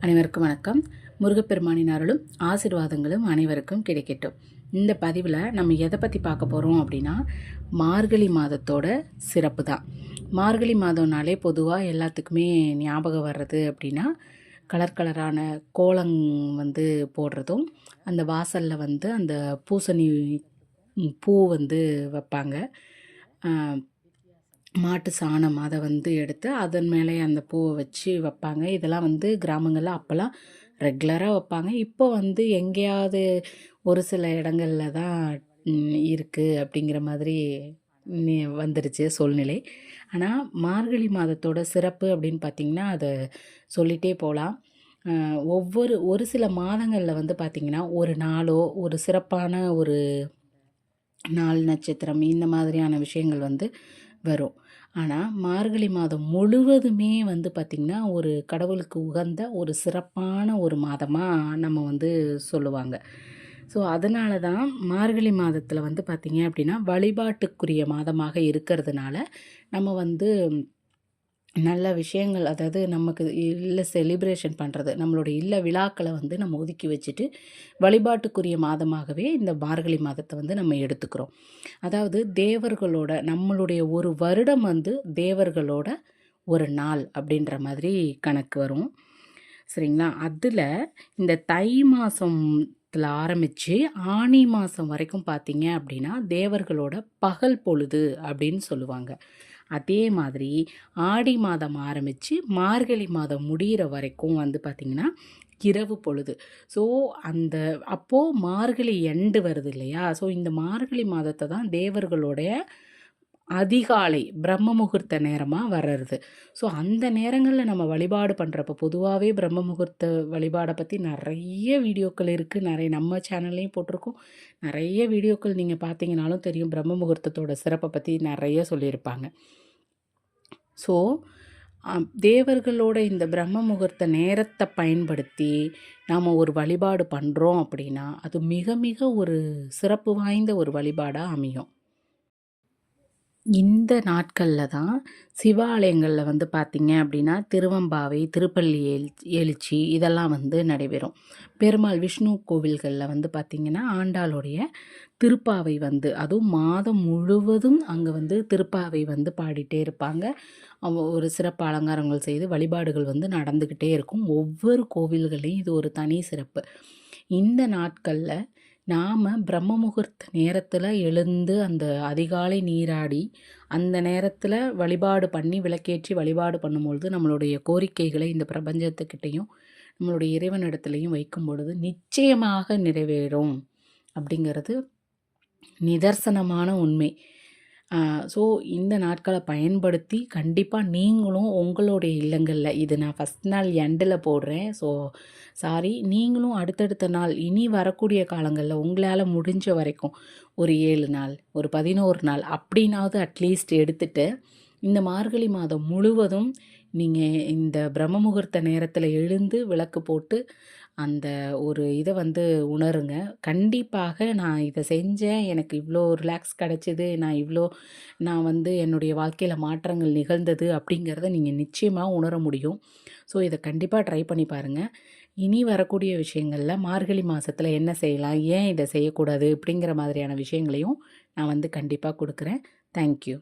அனைவருக்கும் வணக்கம். முருகப்பெருமானின் அருளும் ஆசீர்வாதங்களும் அனைவருக்கும் கிடைக்கட்டும். இந்த பதிவில் நம்ம எதை பற்றி பார்க்க போகிறோம் அப்படின்னா, மார்கழி மாதத்தோட சிறப்பு தான். மார்கழி மாதம்னாலே பொதுவாக எல்லாத்துக்குமே ஞாபகம் வர்றது அப்படின்னா, கலர் கலரான கோலம் போடுறதும், அந்த வாசலில் அந்த பூசணி பூ வைப்பாங்க. மாட்டு சாணம் அதை எடுத்து அதன் மேலே அந்த பூவை வச்சு வைப்பாங்க. இதெல்லாம் கிராமங்களில் அப்போல்லாம் ரெகுலராக வைப்பாங்க. இப்போ எங்கேயாவது ஒரு சில இடங்களில் தான் இருக்குது அப்படிங்கிற மாதிரி வந்துருச்சு சூழ்நிலை. ஆனால் மார்கழி மாதத்தோட சிறப்பு அப்படின்னு பார்த்திங்கன்னா அதை சொல்லிகிட்டே போகலாம். ஒரு சில மாதங்களில் பார்த்திங்கன்னா ஒரு நாளோ ஒரு சிறப்பான ஒரு நாள் நட்சத்திரம் இந்த மாதிரியான விஷயங்கள் வரும். ஆனால் மார்கழி மாதம் முழுவதுமே பார்த்திங்கன்னா ஒரு கடவுளுக்கு உகந்த ஒரு சிறப்பான ஒரு மாதமாக நம்ம சொல்லுவாங்க. ஸோ அதனால தான் மார்கழி மாதத்தில் பார்த்திங்க அப்படின்னா வழிபாட்டுக்குரிய மாதமாக இருக்கிறதுனால நம்ம நல்ல விஷயங்கள், அதாவது நமக்கு இல்லை செலிப்ரேஷன் பண்ணுறது, நம்மளுடைய இல்ல விழாக்களை நம்ம ஒதுக்கி வச்சுட்டு வழிபாட்டுக்குரிய மாதமாகவே இந்த மார்கழி மாதத்தை நம்ம எடுத்துக்கிறோம். அதாவது தேவர்களோட நம்மளுடைய ஒரு வருடம் தேவர்களோட ஒரு நாள் அப்படின்ற மாதிரி கணக்கு வரும். சரிங்களா? அதில் இந்த தை மாதத்தில் ஆரம்பித்து ஆனி மாதம் வரைக்கும் பார்த்திங்க அப்படின்னா தேவர்களோட பகல் பொழுது அப்படின்னு சொல்லுவாங்க. அதே மாதிரி ஆடி மாதம் ஆரம்பித்து மார்கழி மாதம் முடிகிற வரைக்கும் பார்த்திங்கன்னா இரவு பொழுது. ஸோ அப்போது மார்கழி எண்டு வருது இல்லையா? ஸோ இந்த மார்கழி மாதத்தை தான் தேவர்களுடைய அதிகாலை பிரம்ம முகூர்த்த நேரமாக வர்றது. ஸோ அந்த நேரங்களில் நம்ம வழிபாடு பண்ணுறப்ப பொதுவாகவே பிரம்ம முகூர்த்த வழிபாடை பற்றி நிறைய வீடியோக்கள் இருக்குது. நிறைய நம்ம சேனல்லையும் போட்டிருக்கோம். நிறைய வீடியோக்கள் நீங்கள் பார்த்தீங்கனாலும் தெரியும். பிரம்ம முகூர்த்தத்தோட சிறப்பை பற்றி நிறைய சொல்லியிருப்பாங்க. ஸோ தேவர்களோட இந்த பிரம்ம முகூர்த்த நேரத்தை பயன்படுத்தி நாம் ஒரு வழிபாடு பண்ணுறோம் அப்படின்னா அது மிக மிக ஒரு சிறப்பு வாய்ந்த ஒரு வழிபாடாக அமையும். இந்த நாட்களில் தான் சிவாலயங்களில் பார்த்திங்க அப்படின்னா திருவம்பாவை, திருப்பள்ளி எழுச்சி இதெல்லாம் நடைபெறும். பெருமாள் விஷ்ணு கோவில்களில் பார்த்திங்கன்னா ஆண்டாளுடைய திருப்பாவை அதுவும் மாதம் முழுவதும் அங்கே திருப்பாவை பாடிட்டே இருப்பாங்க. ஒரு சிறப்பு அலங்காரங்கள் செய்து வழிபாடுகள் நடந்துக்கிட்டே இருக்கும். ஒவ்வொரு கோவில்களையும் இது ஒரு தனி சிறப்பு. இந்த நாட்களில் நாம் பிரம்ம முகூர்த்த நேரத்தில் எழுந்து அந்த அதிகாலை நீராடி அந்த நேரத்தில் வழிபாடு பண்ணி விளக்கேற்றி வழிபாடு பண்ணும்பொழுது நம்மளுடைய கோரிக்கைகளை இந்த பிரபஞ்சத்துக்கிட்டையும் நம்மளுடைய இறைவனிடத்துலையும் வைக்கும் பொழுது நிச்சயமாக நிறைவேறும் அப்படிங்கிறது நிதர்சனமான உண்மை. ஸோ இந்த நாட்களை பயன்படுத்தி கண்டிப்பாக நீங்களும் உங்களுடைய இல்லங்களில், இது நான் ஃபஸ்ட் நாள் எண்டில் போடுறேன். ஸோ நீங்களும் அடுத்தடுத்த நாள் இனி வரக்கூடிய காலங்களில் உங்களால் முடிஞ்ச வரைக்கும் ஒரு 7 நாள் ஒரு 11 நாள் அப்படின்னாவது அட்லீஸ்ட் எடுத்துகிட்டு இந்த மார்கழி மாதம் முழுவதும் நீங்கள் இந்த பிரம்ம முகூர்த்த நேரத்தில் எழுந்து விளக்கு போட்டு அந்த ஒரு இதை உணருங்க. கண்டிப்பாக நான் இதை செஞ்சேன், எனக்கு இவ்வளோ ரிலாக்ஸ் கிடச்சிது, நான் என்னுடைய வாழ்க்கையில் மாற்றங்கள் நிகழ்ந்தது அப்படிங்கிறத நீங்கள் நிச்சயமாக உணர முடியும். ஸோ இதை கண்டிப்பாக ட்ரை பண்ணி பாருங்கள். இனி வரக்கூடிய விஷயங்களில் மார்கழி மாதத்தில் என்ன செய்யலாம், ஏன் இதை செய்யக்கூடாது அப்படிங்கிற மாதிரியான விஷயங்களையும் நான் கண்டிப்பாக கொடுக்குறேன். தேங்க்யூ.